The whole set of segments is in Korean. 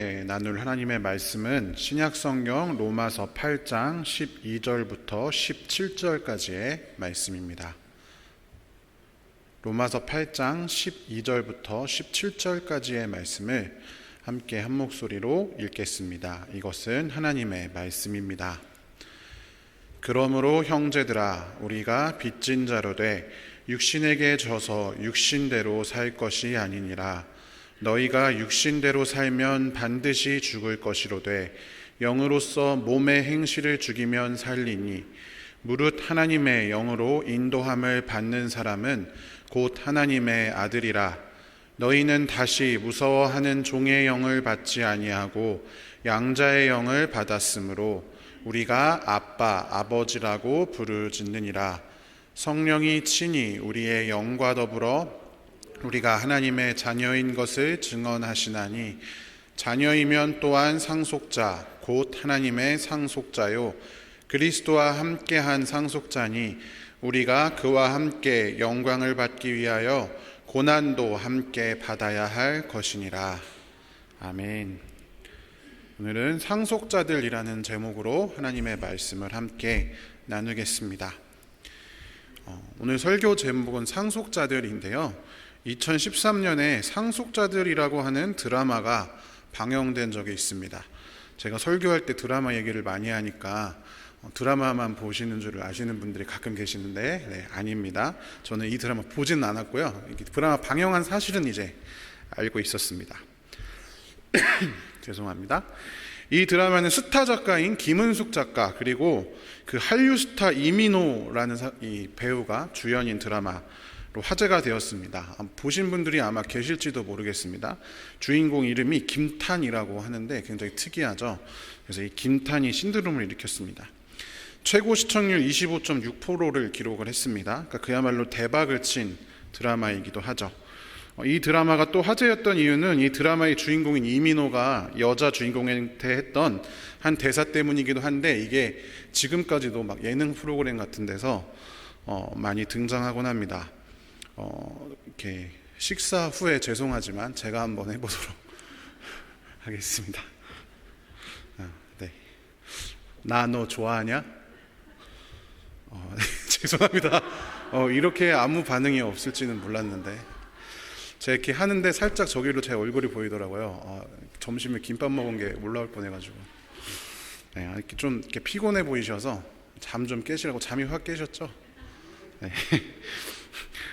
나눌 하나님의 말씀은 신약성경 로마서 8장 12절부터 17절까지의 말씀입니다. 로마서 8장 12절부터 17절까지의 말씀을 함께 한 목소리로 읽겠습니다. 이것은 하나님의 말씀입니다. 그러므로 형제들아, 우리가 빚진 자로 돼 육신에게 져서 육신대로 살 것이 아니니라. 너희가 육신대로 살면 반드시 죽을 것이로되 영으로서 몸의 행실을 죽이면 살리니 무릇 하나님의 영으로 인도함을 받는 사람은 곧 하나님의 아들이라. 너희는 다시 무서워하는 종의 영을 받지 아니하고 양자의 영을 받았으므로 우리가 아빠, 아버지라고 부르짖느니라. 성령이 친히 우리의 영과 더불어 우리가 하나님의 자녀인 것을 증언하시나니 자녀이면 또한 상속자 곧 하나님의 상속자요 그리스도와 함께한 상속자니 우리가 그와 함께 영광을 받기 위하여 고난도 함께 받아야 할 것이니라. 아멘. 오늘은 상속자들이라는 제목으로 하나님의 말씀을 함께 나누겠습니다. 오늘 설교 제목은 상속자들인데요. 2013년에 상속자들이라고 하는 드라마가 방영된 적이 있습니다. 제가 설교할 때 드라마 얘기를 많이 하니까 드라마만 보시는 줄 아시는 분들이 가끔 계시는데 아닙니다. 저는 이 드라마 보지는 않았고요. 드라마 방영한 사실은 이제 알고 있었습니다. 죄송합니다. 이 드라마는 스타 작가인 김은숙 작가 그리고 그 한류 스타 이민호라는 이 배우가 주연인 드라마로 화제가 되었습니다. 보신 분들이 아마 계실지도 모르겠습니다. 주인공 이름이 김탄이라고 하는데 굉장히 특이하죠. 그래서 이 김탄이 신드롬을 일으켰습니다. 최고 시청률 25.6%를 기록을 했습니다. 그러니까 그야말로 대박을 친 드라마이기도 하죠. 이 드라마가 또 화제였던 이유는 이 드라마의 주인공인 이민호가 여자 주인공한테 했던 한 대사 때문이기도 한데 이게 지금까지도 막 예능 프로그램 같은 데서 많이 등장하곤 합니다. 이렇게 식사 후에 죄송하지만 제가 한번 해보도록 하겠습니다. 네. 나 너 좋아하냐? 네, 죄송합니다. 이렇게 아무 반응이 없을지는 몰랐는데 제가 이렇게 하는데 살짝 저기로 제 얼굴이 보이더라고요. 점심에 김밥 먹은 게 올라올 뻔해가지고 네, 이렇게 좀 이렇게 피곤해 보이셔서 잠 좀 깨시라고 잠이 확 깨셨죠? 네.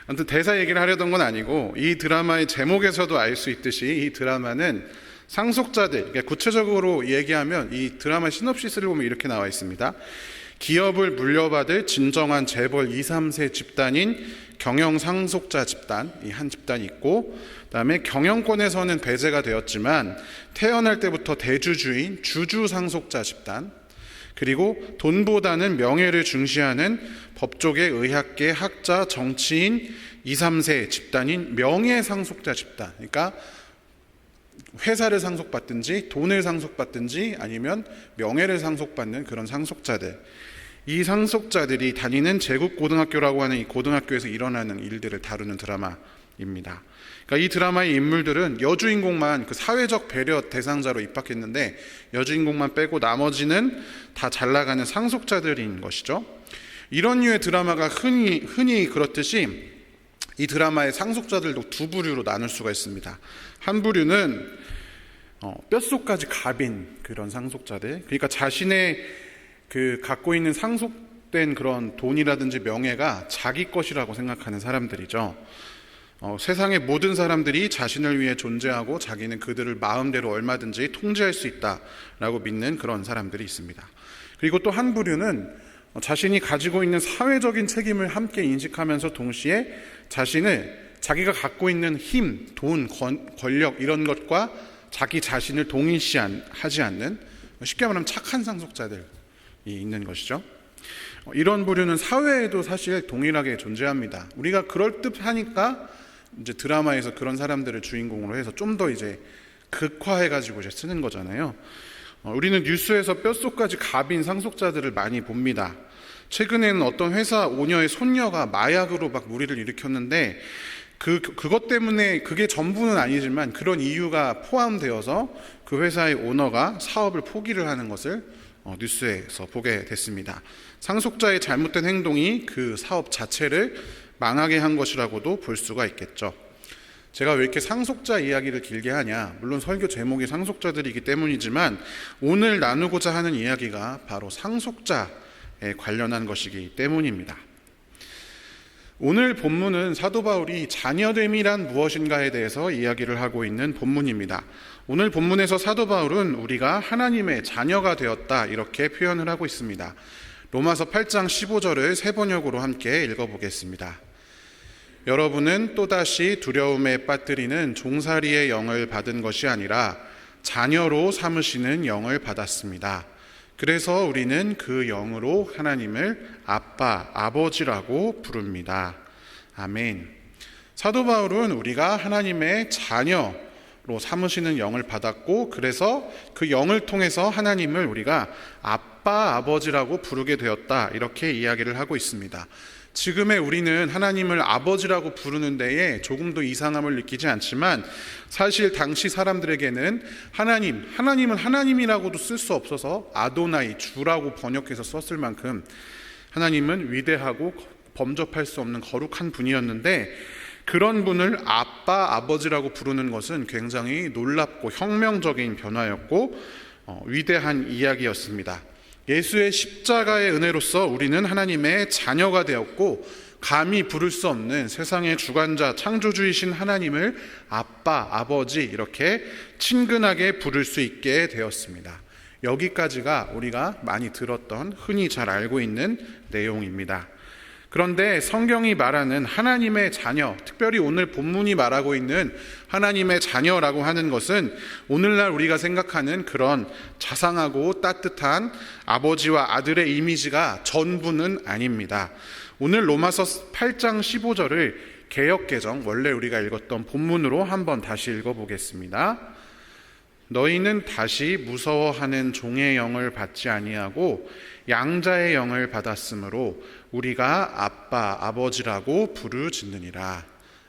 아무튼 대사 얘기를 하려던 건 아니고 이 드라마의 제목에서도 알 수 있듯이 이 드라마는 상속자들, 그러니까 구체적으로 얘기하면 이 드라마 시놉시스를 보면 이렇게 나와 있습니다. 기업을 물려받을 진정한 재벌 2, 3세 집단인 경영 상속자 집단, 이 한 집단이 있고 그다음에 경영권에서는 배제가 되었지만 태어날 때부터 대주주인 주주 상속자 집단, 그리고 돈보다는 명예를 중시하는 법조계, 의학계, 학자, 정치인 2, 3세 집단인 명예상속자 집단. 그러니까 회사를 상속받든지 돈을 상속받든지 아니면 명예를 상속받는 그런 상속자들. 이 상속자들이 다니는 제국고등학교라고 하는 이 고등학교에서 일어나는 일들을 다루는 드라마입니다. 그러니까 이 드라마의 인물들은 여주인공만 그 사회적 배려 대상자로 입학했는데 여주인공만 빼고 나머지는 다 잘나가는 상속자들인 것이죠. 이런 류의 드라마가 흔히 그렇듯이 이 드라마의 상속자들도 두 부류로 나눌 수가 있습니다. 한 부류는 뼛속까지 갑인 그런 상속자들, 그러니까 자신의 그 갖고 있는 상속된 그런 돈이라든지 명예가 자기 것이라고 생각하는 사람들이죠. 세상의 모든 사람들이 자신을 위해 존재하고 자기는 그들을 마음대로 얼마든지 통제할 수 있다라고 믿는 그런 사람들이 있습니다. 그리고 또 한 부류는 자신이 가지고 있는 사회적인 책임을 함께 인식하면서 동시에 자기가 갖고 있는 힘, 돈, 권력 이런 것과 자기 자신을 동일시하지 않는, 쉽게 말하면 착한 상속자들이 있는 것이죠. 이런 부류는 사회에도 사실 동일하게 존재합니다. 우리가 그럴듯하니까 이제 드라마에서 그런 사람들을 주인공으로 해서 좀 더 이제 극화해가지고 이제 쓰는 거잖아요. 우리는 뉴스에서 뼛속까지 갑인 상속자들을 많이 봅니다. 최근에는 어떤 회사 오너의 손녀가 마약으로 막 무리를 일으켰는데 그것 때문에 그게 전부는 아니지만 그런 이유가 포함되어서 그 회사의 오너가 사업을 포기를 하는 것을 뉴스에서 보게 됐습니다. 상속자의 잘못된 행동이 그 사업 자체를 망하게 한 것이라고도 볼 수가 있겠죠. 제가 왜 이렇게 상속자 이야기를 길게 하냐? 물론 설교 제목이 상속자들이기 때문이지만 오늘 나누고자 하는 이야기가 바로 상속자에 관련한 것이기 때문입니다. 오늘 본문은 사도 바울이 자녀됨이란 무엇인가에 대해서 이야기를 하고 있는 본문입니다. 오늘 본문에서 사도 바울은 우리가 하나님의 자녀가 되었다 이렇게 표현을 하고 있습니다. 로마서 8장 15절을 세 번역으로 함께 읽어보겠습니다. 여러분은 또다시 두려움에 빠뜨리는 종살이의 영을 받은 것이 아니라 자녀로 삼으시는 영을 받았습니다. 그래서 우리는 그 영으로 하나님을 아빠, 아버지라고 부릅니다. 아멘. 사도 바울은 우리가 하나님의 자녀로 삼으시는 영을 받았고, 그래서 그 영을 통해서 하나님을 우리가 아빠, 아버지라고 부르게 되었다 이렇게 이야기를 하고 있습니다. 지금의 우리는 하나님을 아버지라고 부르는 데에 조금도 이상함을 느끼지 않지만 사실 당시 사람들에게는 하나님은 하나님이라고도 쓸 수 없어서 아도나이, 주라고 번역해서 썼을 만큼 하나님은 위대하고 범접할 수 없는 거룩한 분이었는데, 그런 분을 아빠, 아버지라고 부르는 것은 굉장히 놀랍고 혁명적인 변화였고 위대한 이야기였습니다. 예수의 십자가의 은혜로서 우리는 하나님의 자녀가 되었고, 감히 부를 수 없는 세상의 주관자 창조주이신 하나님을 아빠, 아버지 이렇게 친근하게 부를 수 있게 되었습니다. 여기까지가 우리가 많이 들었던, 흔히 잘 알고 있는 내용입니다. 그런데 성경이 말하는 하나님의 자녀, 특별히 오늘 본문이 말하고 있는 하나님의 자녀라고 하는 것은 오늘날 우리가 생각하는 그런 자상하고 따뜻한 아버지와 아들의 이미지가 전부는 아닙니다. 오늘 로마서 8장 15절을 개역개정, 원래 우리가 읽었던 본문으로 한번 다시 읽어보겠습니다. 너희는 다시 무서워하는 종의 영을 받지 아니하고 양자의 영을 받았으므로 우리가 아빠, 아버지라고 부르짖느니라.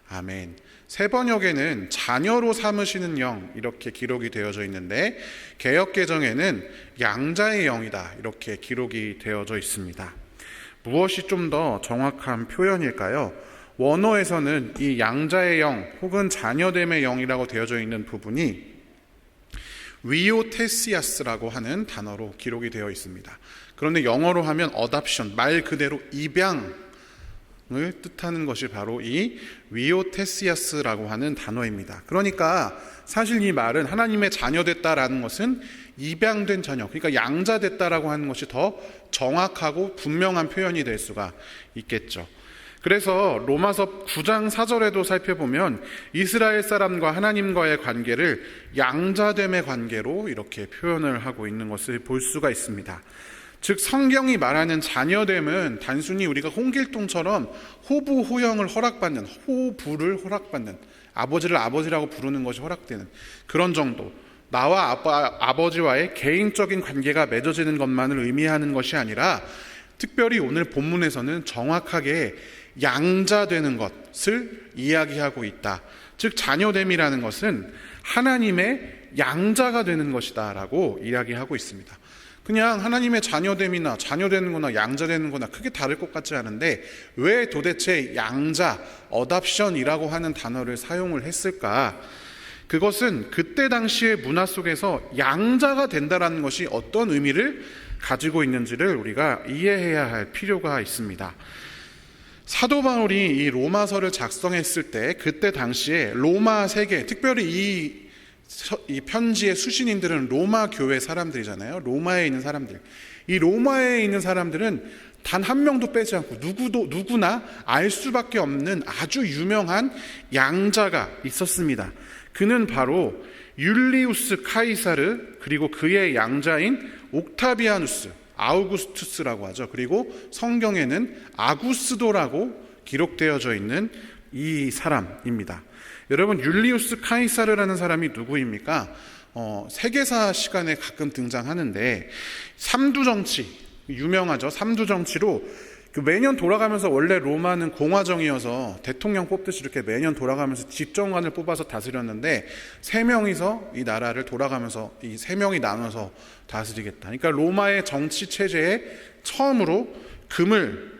아멘. 세 번역에는 자녀로 삼으시는 영 이렇게 기록이 되어져 있는데, 개역개정에는 양자의 영이다 이렇게 기록이 되어져 있습니다. 무엇이 좀 더 정확한 표현일까요? 원어에서는 이 양자의 영 혹은 자녀됨의 영이라고 되어져 있는 부분이 위오테시아스라고 하는 단어로 기록이 되어 있습니다. 그런데 영어로 하면 어답션, 말 그대로 입양을 뜻하는 것이 바로 이 위오테시아스라고 하는 단어입니다. 그러니까 사실 이 말은 하나님의 자녀됐다라는 것은 입양된 자녀, 그러니까 양자됐다라고 하는 것이 더 정확하고 분명한 표현이 될 수가 있겠죠. 그래서 로마서 9장 4절에도 살펴보면 이스라엘 사람과 하나님과의 관계를 양자됨의 관계로 이렇게 표현을 하고 있는 것을 볼 수가 있습니다. 즉 성경이 말하는 자녀됨은 단순히 우리가 홍길동처럼 호부호영을 허락받는, 호부를 허락받는, 아버지를 아버지라고 부르는 것이 허락되는 그런 정도, 나와 아버지와의 개인적인 관계가 맺어지는 것만을 의미하는 것이 아니라 특별히 오늘 본문에서는 정확하게 양자되는 것을 이야기하고 있다. 즉 자녀됨이라는 것은 하나님의 양자가 되는 것이다 라고 이야기하고 있습니다. 그냥 하나님의 자녀됨이나 자녀되는 거나 양자되는 거나 크게 다를 것 같지 않은데 왜 도대체 양자, 어답션이라고 하는 단어를 사용을 했을까? 그것은 그때 당시의 문화 속에서 양자가 된다라는 것이 어떤 의미를 가지고 있는지를 우리가 이해해야 할 필요가 있습니다. 사도 바울이 이 로마서를 작성했을 때 그때 당시에 로마 세계, 특별히 이 편지의 수신인들은 로마 교회 사람들이잖아요. 로마에 있는 사람들. 이 로마에 있는 사람들은 단 한 명도 빼지 않고 누구나 알 수밖에 없는 아주 유명한 양자가 있었습니다. 그는 바로 율리우스 카이사르, 그리고 그의 양자인 옥타비아누스, 아우구스투스라고 하죠. 그리고 성경에는 아구스도라고 기록되어져 있는 이 사람입니다. 여러분, 율리우스 카이사르라는 사람이 누구입니까? 세계사 시간에 가끔 등장하는데 삼두정치, 유명하죠. 삼두정치로 매년 돌아가면서 원래 로마는 공화정이어서 대통령 뽑듯이 이렇게 매년 돌아가면서 집정관을 뽑아서 다스렸는데 3명이서 이 나라를 돌아가면서 이 3명이 나눠서 다스리겠다. 그러니까 로마의 정치 체제에 처음으로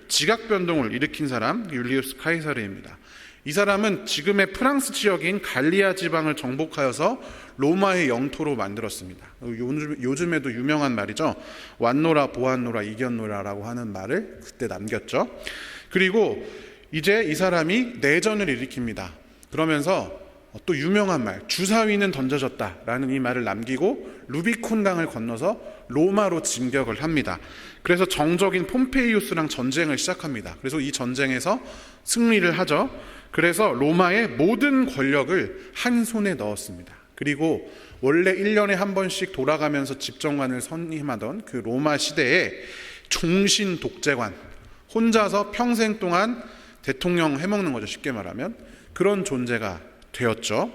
지각 변동을 일으킨 사람 율리우스 카이사르입니다. 이 사람은 지금의 프랑스 지역인 갈리아 지방을 정복하여서 로마의 영토로 만들었습니다. 요즘에도 유명한 말이죠. 왔노라 보았노라 이겼노라라고 하는 말을 그때 남겼죠. 그리고 이제 이 사람이 내전을 일으킵니다. 그러면서 또 유명한 말, 주사위는 던져졌다라는 이 말을 남기고 루비콘강을 건너서 로마로 진격을 합니다. 그래서 정적인 폼페이우스랑 전쟁을 시작합니다. 그래서 이 전쟁에서 승리를 하죠. 그래서 로마의 모든 권력을 한 손에 넣었습니다. 그리고 원래 1년에 한 번씩 돌아가면서 집정관을 선임하던 그 로마 시대에 종신 독재관, 혼자서 평생 동안 대통령 해먹는 거죠. 쉽게 말하면 그런 존재가 되었죠.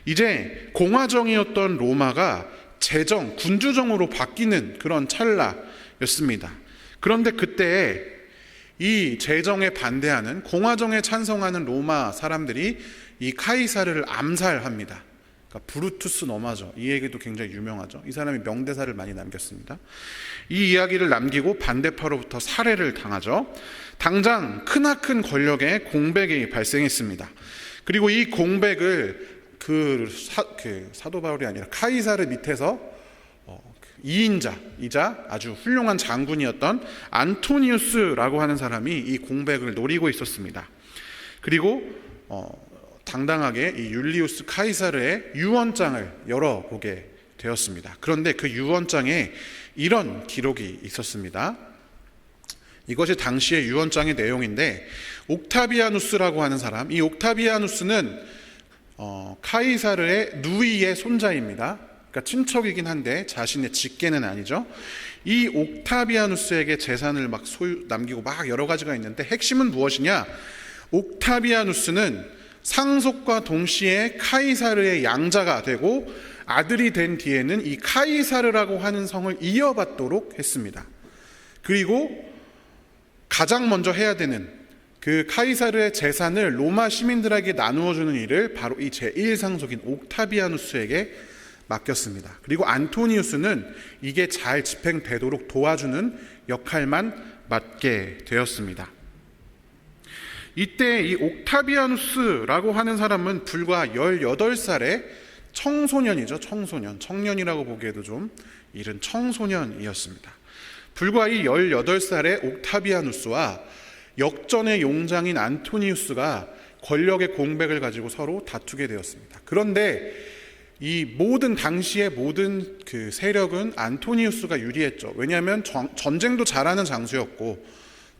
이제 공화정이었던 로마가 군주정으로 바뀌는 그런 찰나였습니다. 그런데 그때 이 제정에 반대하는 공화정에 찬성하는 로마 사람들이 이 카이사르를 암살합니다. 그러니까 브루투스 너마죠. 이 얘기도 굉장히 유명하죠. 이 사람이 명대사를 많이 남겼습니다. 이 이야기를 남기고 반대파로부터 살해를 당하죠. 당장 크나큰 권력의 공백이 발생했습니다. 그리고 이 공백을 사도 바울이 아니라 카이사르 밑에서 2인자이자 아주 훌륭한 장군이었던 안토니우스라고 하는 사람이 이 공백을 노리고 있었습니다. 그리고 당당하게 이 율리우스 카이사르의 유언장을 열어보게 되었습니다. 그런데 그 유언장에 이런 기록이 있었습니다. 이것이 당시의 유언장의 내용인데, 옥타비아누스라고 하는 사람, 이 옥타비아누스는 카이사르의 누이의 손자입니다. 그러니까 친척이긴 한데 자신의 직계는 아니죠. 이 옥타비아누스에게 재산을 막 남기고 막 여러 가지가 있는데, 핵심은 무엇이냐? 옥타비아누스는 상속과 동시에 카이사르의 양자가 되고 아들이 된 뒤에는 이 카이사르라고 하는 성을 이어받도록 했습니다. 그리고 가장 먼저 해야 되는 그 카이사르의 재산을 로마 시민들에게 나누어주는 일을 바로 이 제1상속인 옥타비아누스에게 맡겼습니다. 그리고 안토니우스는 이게 잘 집행되도록 도와주는 역할만 맡게 되었습니다. 이때 이 옥타비아누스라고 하는 사람은 불과 18살의 청소년이죠. 청년이라고 보기에도 좀 이른 청소년이었습니다. 불과 이 18살의 옥타비아누스와 역전의 용장인 안토니우스가 권력의 공백을 가지고 서로 다투게 되었습니다. 그런데 당시의 모든 그 세력은 안토니우스가 유리했죠. 왜냐하면 전쟁도 잘하는 장수였고,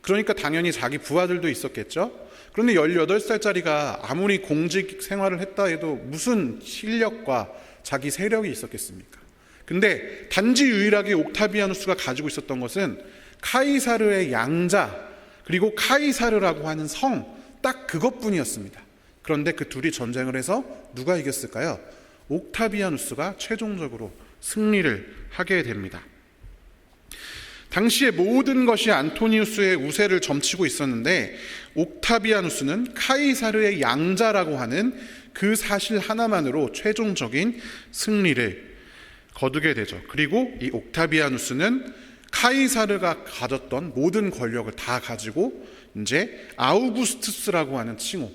그러니까 당연히 자기 부하들도 있었겠죠. 그런데 18살짜리가 아무리 공직 생활을 했다 해도 무슨 실력과 자기 세력이 있었겠습니까? 근데 단지 유일하게 옥타비아누스가 가지고 있었던 것은 카이사르의 양자, 그리고 카이사르라고 하는 성, 딱 그것뿐이었습니다. 그런데 그 둘이 전쟁을 해서 누가 이겼을까요? 옥타비아누스가 최종적으로 승리를 하게 됩니다. 당시의 모든 것이 안토니우스의 우세를 점치고 있었는데, 옥타비아누스는 카이사르의 양자라고 하는 그 사실 하나만으로 최종적인 승리를 거두게 되죠. 그리고 이 옥타비아누스는 카이사르가 가졌던 모든 권력을 다 가지고 이제 아우구스투스라고 하는 칭호,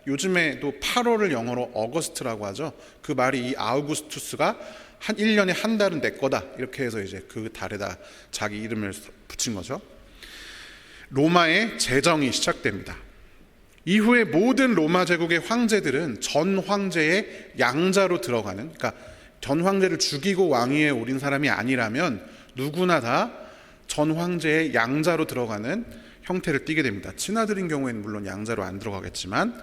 요즘에도 8월을 영어로 어거스트라고 하죠. 그 말이 이 아우구스투스가 1년에 한 달은 내 거다, 이렇게 해서 이제 그 달에다 자기 이름을 붙인 거죠. 로마의 제정이 시작됩니다. 이후에 모든 로마 제국의 황제들은 전 황제의 양자로 들어가는, 그러니까 전 황제를 죽이고 왕위에 오른 사람이 아니라면 누구나 다 전 황제의 양자로 들어가는 형태를 띠게 됩니다. 친아들인 경우에는 물론 양자로 안 들어가겠지만,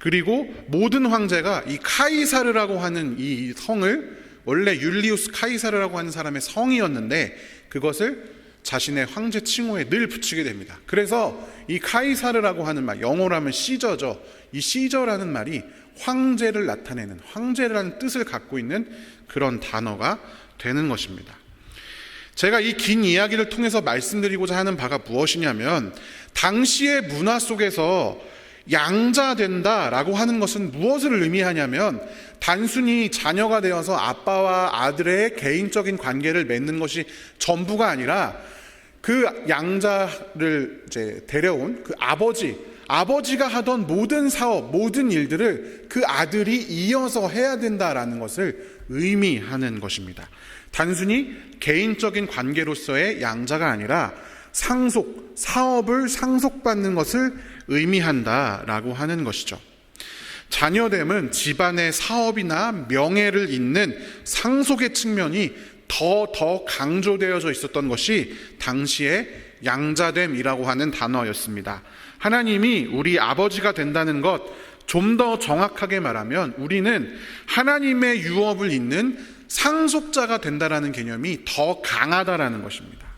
그리고 모든 황제가 이 카이사르라고 하는 이 성을, 원래 율리우스 카이사르라고 하는 사람의 성이었는데 그것을 자신의 황제 칭호에 늘 붙이게 됩니다. 그래서 이 카이사르라고 하는 말, 영어로 하면 시저죠. 이 시저라는 말이 황제를 나타내는, 황제라는 뜻을 갖고 있는 그런 단어가 되는 것입니다. 제가 이 긴 이야기를 통해서 말씀드리고자 하는 바가 무엇이냐면, 당시의 문화 속에서 양자된다라고 하는 것은 무엇을 의미하냐면, 단순히 자녀가 되어서 아빠와 아들의 개인적인 관계를 맺는 것이 전부가 아니라, 그 양자를 이제 데려온 그 아버지가 하던 모든 사업, 모든 일들을 그 아들이 이어서 해야 된다라는 것을 의미하는 것입니다. 단순히 개인적인 관계로서의 양자가 아니라 사업을 상속받는 것을 의미한다라고 하는 것이죠. 자녀됨은 집안의 사업이나 명예를 잇는 상속의 측면이 더 강조되어져 있었던 것이 당시의 양자됨이라고 하는 단어였습니다. 하나님이 우리 아버지가 된다는 것, 좀 더 정확하게 말하면 우리는 하나님의 유업을 잇는 상속자가 된다라는 개념이 더 강하다라는 것입니다.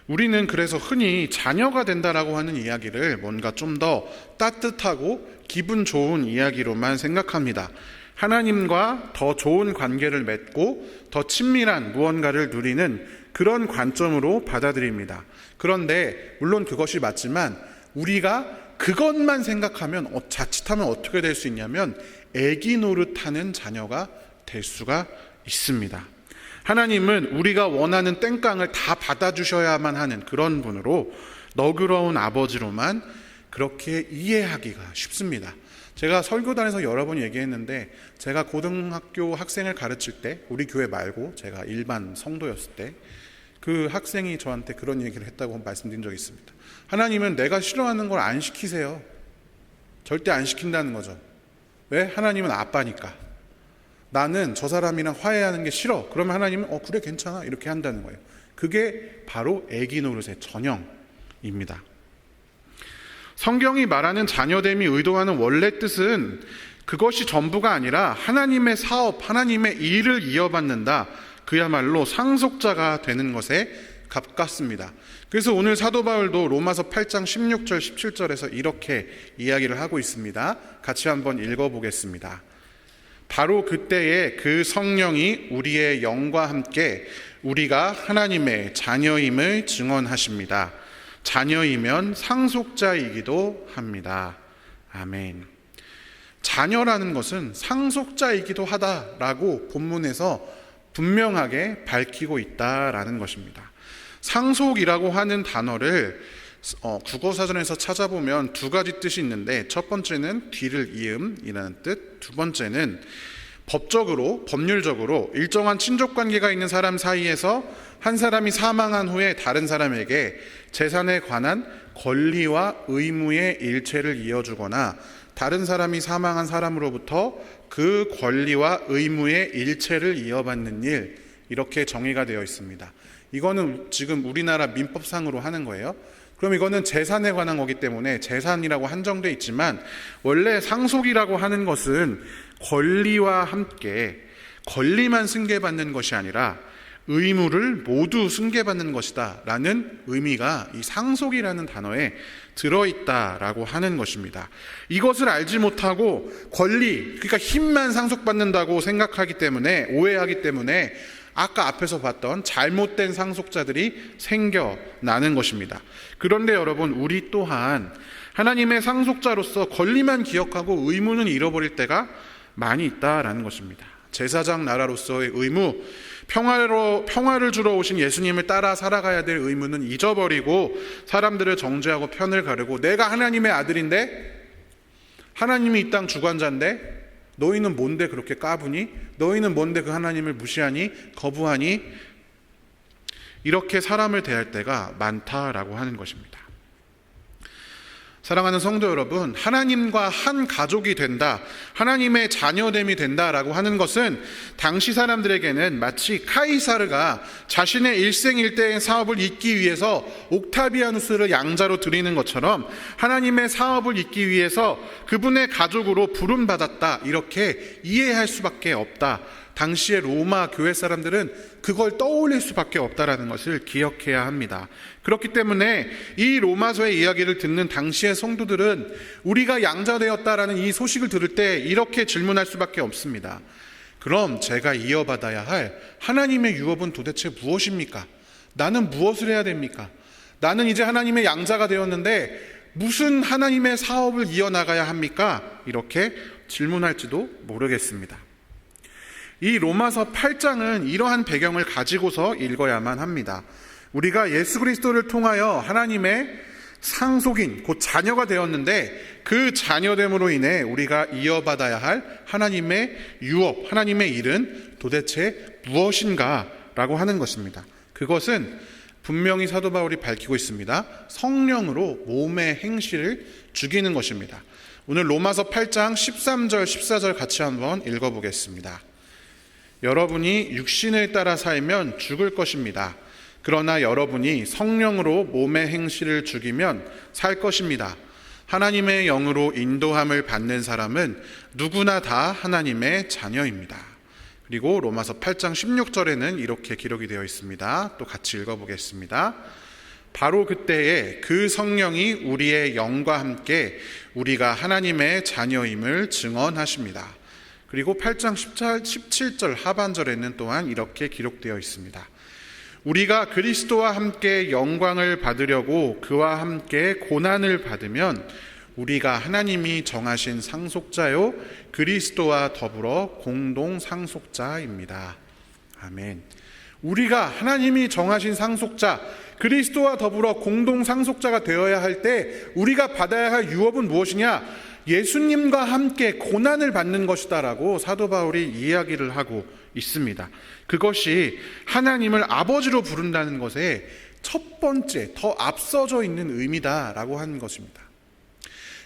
우리는 그래서 흔히 자녀가 된다라고 하는 이야기를 뭔가 좀 더 따뜻하고 기분 좋은 이야기로만 생각합니다. 하나님과 더 좋은 관계를 맺고 더 친밀한 무언가를 누리는 그런 관점으로 받아들입니다. 그런데 물론 그것이 맞지만 우리가 그것만 생각하면 자칫하면 어떻게 될 수 있냐면 애기 노릇하는 자녀가 될 수가 있습니다. 하나님은 우리가 원하는 땡깡을 다 받아주셔야만 하는 그런 분으로, 너그러운 아버지로만 그렇게 이해하기가 쉽습니다. 제가 설교단에서 여러 번 얘기했는데, 제가 고등학교 학생을 가르칠 때, 우리 교회 말고 제가 일반 성도였을 때 그 학생이 저한테 그런 얘기를 했다고 말씀드린 적이 있습니다. 하나님은 내가 싫어하는 걸 안 시키세요. 절대 안 시킨다는 거죠. 왜? 하나님은 아빠니까. 나는 저 사람이랑 화해하는 게 싫어. 그러면 하나님은 그래 괜찮아 이렇게 한다는 거예요. 그게 바로 애기 노릇의 전형입니다. 성경이 말하는 자녀됨이 의도하는 원래 뜻은 그것이 전부가 아니라 하나님의 사업, 하나님의 일을 이어받는다, 그야말로 상속자가 되는 것에 가깝습니다. 그래서 오늘 사도 바울도 로마서 8장 16절 17절에서 이렇게 이야기를 하고 있습니다. 같이 한번 읽어보겠습니다. 바로 그때에 그 성령이 우리의 영과 함께 우리가 하나님의 자녀임을 증언하십니다. 자녀이면 상속자이기도 합니다. 아멘. 자녀라는 것은 상속자이기도 하다라고 본문에서 분명하게 밝히고 있다라는 것입니다. 상속이라고 하는 단어를 국어사전에서 찾아보면 두 가지 뜻이 있는데, 첫 번째는 뒤를 이음이라는 뜻, 두 번째는 법률적으로 일정한 친족관계가 있는 사람 사이에서 한 사람이 사망한 후에 다른 사람에게 재산에 관한 권리와 의무의 일체를 이어주거나 다른 사람이 사망한 사람으로부터 그 권리와 의무의 일체를 이어받는 일, 이렇게 정의가 되어 있습니다. 이거는 지금 우리나라 민법상으로 하는 거예요. 그럼 이거는 재산에 관한 거기 때문에 재산이라고 한정되어 있지만, 원래 상속이라고 하는 것은 권리와 함께 권리만 승계받는 것이 아니라 의무를 모두 승계받는 것이다 라는 의미가 이 상속이라는 단어에 들어있다라고 하는 것입니다. 이것을 알지 못하고 권리, 그러니까 힘만 상속받는다고 생각하기 때문에, 오해하기 때문에 아까 앞에서 봤던 잘못된 상속자들이 생겨나는 것입니다. 그런데 여러분, 우리 또한 하나님의 상속자로서 권리만 기억하고 의무는 잃어버릴 때가 많이 있다라는 것입니다. 제사장 나라로서의 의무, 평화를 주러 오신 예수님을 따라 살아가야 될 의무는 잊어버리고 사람들을 정죄하고 편을 가르고, 내가 하나님의 아들인데, 하나님이 이 땅 주관자인데 너희는 뭔데 그렇게 까부니? 너희는 뭔데 그 하나님을 무시하니? 거부하니? 이렇게 사람을 대할 때가 많다라고 하는 것입니다. 사랑하는 성도 여러분, 하나님과 한 가족이 된다, 하나님의 자녀됨이 된다라고 하는 것은 당시 사람들에게는 마치 카이사르가 자신의 일생일대의 사업을 잇기 위해서 옥타비아누스를 양자로 드리는 것처럼 하나님의 사업을 잇기 위해서 그분의 가족으로 부름받았다, 이렇게 이해할 수밖에 없다. 당시의 로마 교회 사람들은 그걸 떠올릴 수밖에 없다라는 것을 기억해야 합니다. 그렇기 때문에 이 로마서의 이야기를 듣는 당시의 성도들은 우리가 양자되었다라는 이 소식을 들을 때 이렇게 질문할 수밖에 없습니다. 그럼 제가 이어받아야 할 하나님의 유업은 도대체 무엇입니까? 나는 무엇을 해야 됩니까? 나는 이제 하나님의 양자가 되었는데 무슨 하나님의 사업을 이어나가야 합니까? 이렇게 질문할지도 모르겠습니다. 이 로마서 8장은 이러한 배경을 가지고서 읽어야만 합니다. 우리가 예수 그리스도를 통하여 하나님의 상속인, 곧 자녀가 되었는데 그 자녀됨으로 인해 우리가 이어받아야 할 하나님의 유업, 하나님의 일은 도대체 무엇인가 라고 하는 것입니다. 그것은 분명히 사도 바울이 밝히고 있습니다. 성령으로 몸의 행실을 죽이는 것입니다. 오늘 로마서 8장 13절, 14절 같이 한번 읽어보겠습니다. 여러분이 육신을 따라 살면 죽을 것입니다. 그러나 여러분이 성령으로 몸의 행실을 죽이면 살 것입니다. 하나님의 영으로 인도함을 받는 사람은 누구나 다 하나님의 자녀입니다. 그리고 로마서 8장 16절에는 이렇게 기록이 되어 있습니다. 또 같이 읽어보겠습니다. 바로 그때에 그 성령이 우리의 영과 함께 우리가 하나님의 자녀임을 증언하십니다. 그리고 8장 17절 하반절에는 또한 이렇게 기록되어 있습니다. 우리가 그리스도와 함께 영광을 받으려고 그와 함께 고난을 받으면 우리가 하나님이 정하신 상속자요 그리스도와 더불어 공동 상속자입니다. 아멘. 우리가 하나님이 정하신 상속자 그리스도와 더불어 공동 상속자가 되어야 할 때 우리가 받아야 할 유업은 무엇이냐? 예수님과 함께 고난을 받는 것이다 라고 사도 바울이 이야기를 하고 있습니다. 그것이 하나님을 아버지로 부른다는 것에 첫 번째 더 앞서져 있는 의미다라고 하는 것입니다.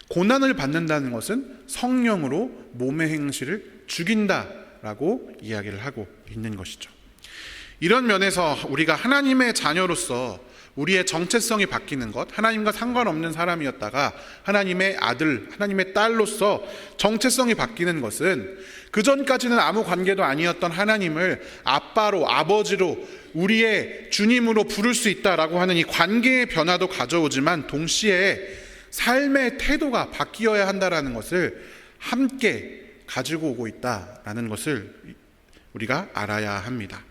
고난을 받는다는 것은 성령으로 몸의 행실을 죽인다라고 이야기를 하고 있는 것이죠. 이런 면에서 우리가 하나님의 자녀로서 우리의 정체성이 바뀌는 것, 하나님과 상관없는 사람이었다가 하나님의 아들, 하나님의 딸로서 정체성이 바뀌는 것은 그전까지는 아무 관계도 아니었던 하나님을 아빠로, 아버지로, 우리의 주님으로 부를 수 있다라고 하는 이 관계의 변화도 가져오지만 동시에 삶의 태도가 바뀌어야 한다라는 것을 함께 가지고 오고 있다라는 것을 우리가 알아야 합니다.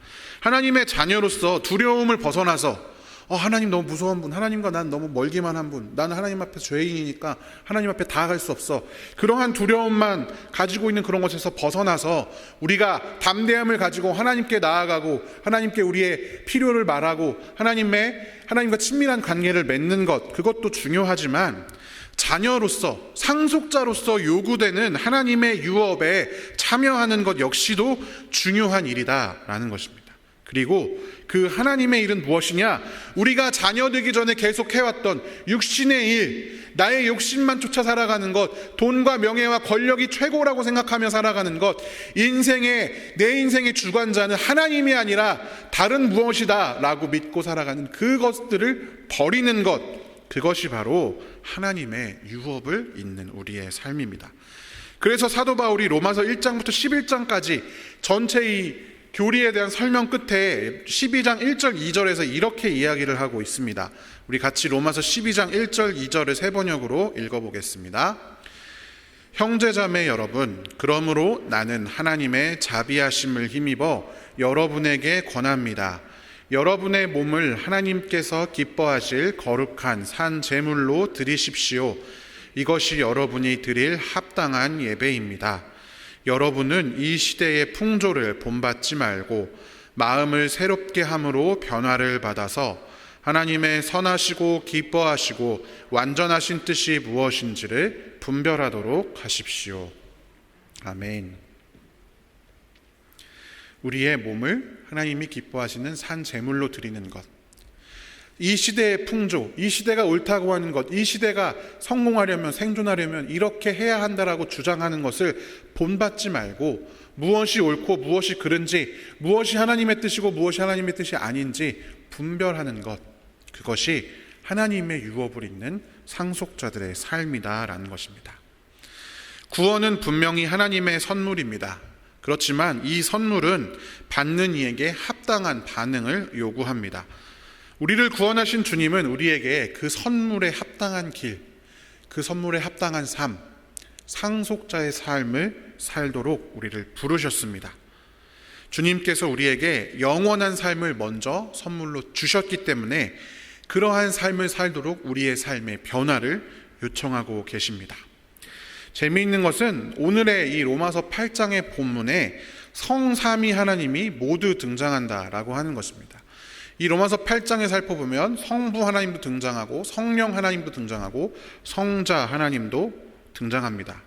하나님의 자녀로서 두려움을 벗어나서 하나님 너무 무서운 분, 하나님과 난 너무 멀기만 한 분, 나는 하나님 앞에 죄인이니까 하나님 앞에 다가갈 수 없어, 그러한 두려움만 가지고 있는 그런 것에서 벗어나서 우리가 담대함을 가지고 하나님께 나아가고 하나님께 우리의 필요를 말하고 하나님과 친밀한 관계를 맺는 것, 그것도 중요하지만 자녀로서, 상속자로서 요구되는 하나님의 유업에 참여하는 것 역시도 중요한 일이다라는 것입니다. 그리고 그 하나님의 일은 무엇이냐? 우리가 자녀 되기 전에 계속 해왔던 육신의 일, 나의 욕심만 쫓아 살아가는 것, 돈과 명예와 권력이 최고라고 생각하며 살아가는 것, 내 인생의 주관자는 하나님이 아니라 다른 무엇이다 라고 믿고 살아가는 그것들을 버리는 것, 그것이 바로 하나님의 유업을 잇는 우리의 삶입니다. 그래서 사도 바울이 로마서 1장부터 11장까지 전체 이 교리에 대한 설명 끝에 12장 1절 2절에서 이렇게 이야기를 하고 있습니다. 우리 같이 로마서 12장 1절 2절을 세 번역으로 읽어보겠습니다. 형제자매 여러분, 그러므로 나는 하나님의 자비하심을 힘입어 여러분에게 권합니다. 여러분의 몸을 하나님께서 기뻐하실 거룩한 산 제물로 드리십시오. 이것이 여러분이 드릴 합당한 예배입니다. 여러분은 이 시대의 풍조를 본받지 말고 마음을 새롭게 함으로 변화를 받아서 하나님의 선하시고 기뻐하시고 완전하신 뜻이 무엇인지를 분별하도록 하십시오. 아멘. 우리의 몸을 하나님이 기뻐하시는 산 제물로 드리는 것, 이 시대의 풍조, 이 시대가 옳다고 하는 것, 이 시대가 성공하려면, 생존하려면 이렇게 해야 한다라고 주장하는 것을 본받지 말고 무엇이 옳고 무엇이 그른지, 무엇이 하나님의 뜻이고 무엇이 하나님의 뜻이 아닌지 분별하는 것, 그것이 하나님의 유업을 잇는 상속자들의 삶이다라는 것입니다. 구원은 분명히 하나님의 선물입니다. 그렇지만 이 선물은 받는 이에게 합당한 반응을 요구합니다. 우리를 구원하신 주님은 우리에게 그 선물에 합당한 길, 그 선물에 합당한 삶, 상속자의 삶을 살도록 우리를 부르셨습니다. 주님께서 우리에게 영원한 삶을 먼저 선물로 주셨기 때문에 그러한 삶을 살도록 우리의 삶의 변화를 요청하고 계십니다. 재미있는 것은 오늘의 이 로마서 8장의 본문에 성삼위 하나님이 모두 등장한다라고 하는 것입니다. 이 로마서 8장에 살펴보면 성부 하나님도 등장하고 성령 하나님도 등장하고 성자 하나님도 등장합니다.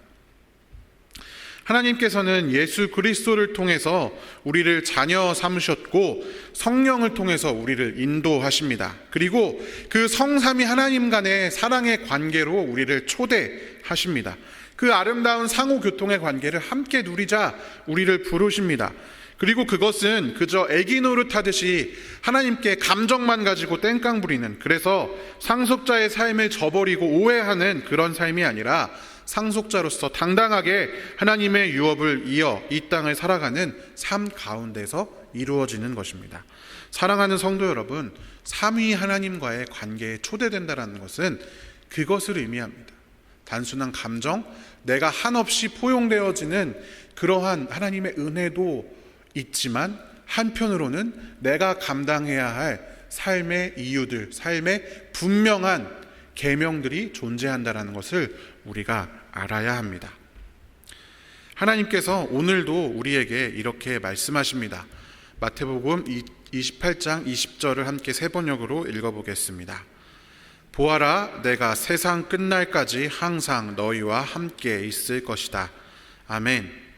하나님께서는 예수 그리스도를 통해서 우리를 자녀 삼으셨고 성령을 통해서 우리를 인도하십니다. 그리고 그 성삼위 하나님 간의 사랑의 관계로 우리를 초대하십니다. 그 아름다운 상호교통의 관계를 함께 누리자 우리를 부르십니다. 그리고 그것은 그저 애기 노릇하듯이 하나님께 감정만 가지고 땡깡 부리는, 그래서 상속자의 삶을 저버리고 오해하는 그런 삶이 아니라 상속자로서 당당하게 하나님의 유업을 이어 이 땅을 살아가는 삶 가운데서 이루어지는 것입니다. 사랑하는 성도 여러분, 삼위 하나님과의 관계에 초대된다는 것은 그것을 의미합니다. 단순한 감정, 내가 한없이 포용되어지는 그러한 하나님의 은혜도 있지만 한편으로는 내가 감당해야 할 삶의 이유들, 삶의 분명한 계명들이 존재한다는 것을 우리가 알아야 합니다. 하나님께서 오늘도 우리에게 이렇게 말씀하십니다. 마태복음 28장 20절을 함께 세 번역으로 읽어보겠습니다. 보아라, 내가 세상 끝날까지 항상 너희와 함께 있을 것이다. 아멘.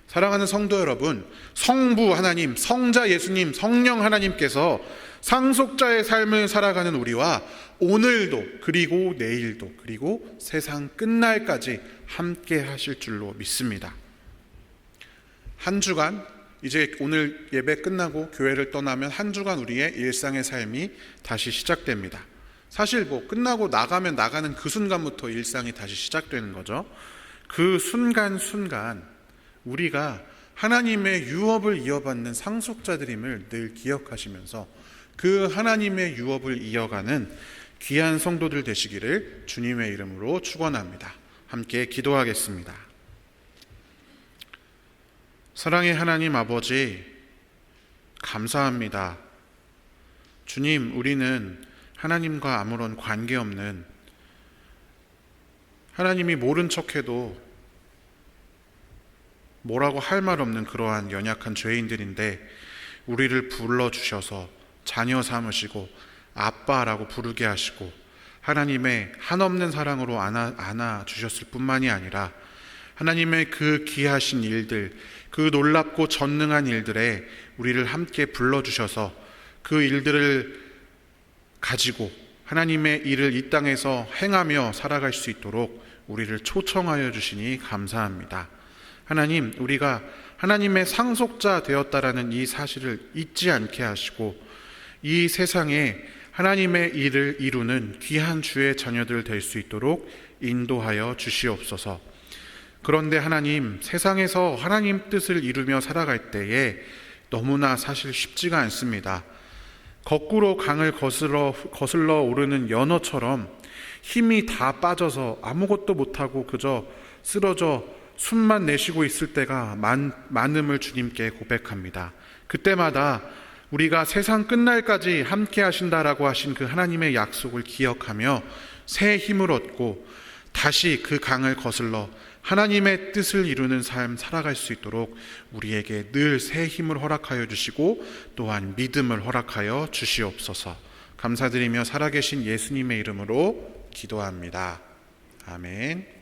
사랑하는 성도 여러분, 성부 하나님, 성자 예수님, 성령 하나님께서 상속자의 삶을 살아가는 우리와 오늘도 그리고 내일도 그리고 세상 끝날까지 함께 하실 줄로 믿습니다. 한 주간, 이제 오늘 예배 끝나고 교회를 떠나면 한 주간 우리의 일상의 삶이 다시 시작됩니다. 사실 끝나고 나가면 나가는 그 순간부터 일상이 다시 시작되는 거죠. 그 순간순간 우리가 하나님의 유업을 이어받는 상속자들임을 늘 기억하시면서 그 하나님의 유업을 이어가는 귀한 성도들 되시기를 주님의 이름으로 축원합니다. 함께 기도하겠습니다. 사랑의 하나님 아버지, 감사합니다. 주님, 우리는 하나님과 아무런 관계없는, 하나님이 모른 척해도 뭐라고 할 말 없는 그러한 연약한 죄인들인데 우리를 불러주셔서 자녀 삼으시고 아빠라고 부르게 하시고 하나님의 한없는 사랑으로 안아주셨을 뿐만이 아니라 하나님의 그 귀하신 일들, 그 놀랍고 전능한 일들에 우리를 함께 불러주셔서 그 일들을 가지고 하나님의 일을 이 땅에서 행하며 살아갈 수 있도록 우리를 초청하여 주시니 감사합니다. 하나님, 우리가 하나님의 상속자 되었다라는 이 사실을 잊지 않게 하시고 이 세상에 하나님의 일을 이루는 귀한 주의 자녀들 될 수 있도록 인도하여 주시옵소서. 그런데 하나님, 세상에서 하나님 뜻을 이루며 살아갈 때에 너무나 사실 쉽지가 않습니다. 거꾸로 강을 거슬러 오르는 연어처럼 힘이 다 빠져서 아무것도 못하고 그저 쓰러져 숨만 내쉬고 있을 때가 많음을 주님께 고백합니다. 그때마다 우리가 세상 끝날까지 함께 하신다라고 하신 그 하나님의 약속을 기억하며 새 힘을 얻고 다시 그 강을 거슬러 하나님의 뜻을 이루는 삶 살아갈 수 있도록 우리에게 늘 새 힘을 허락하여 주시고 또한 믿음을 허락하여 주시옵소서. 감사드리며 살아계신 예수님의 이름으로 기도합니다. 아멘.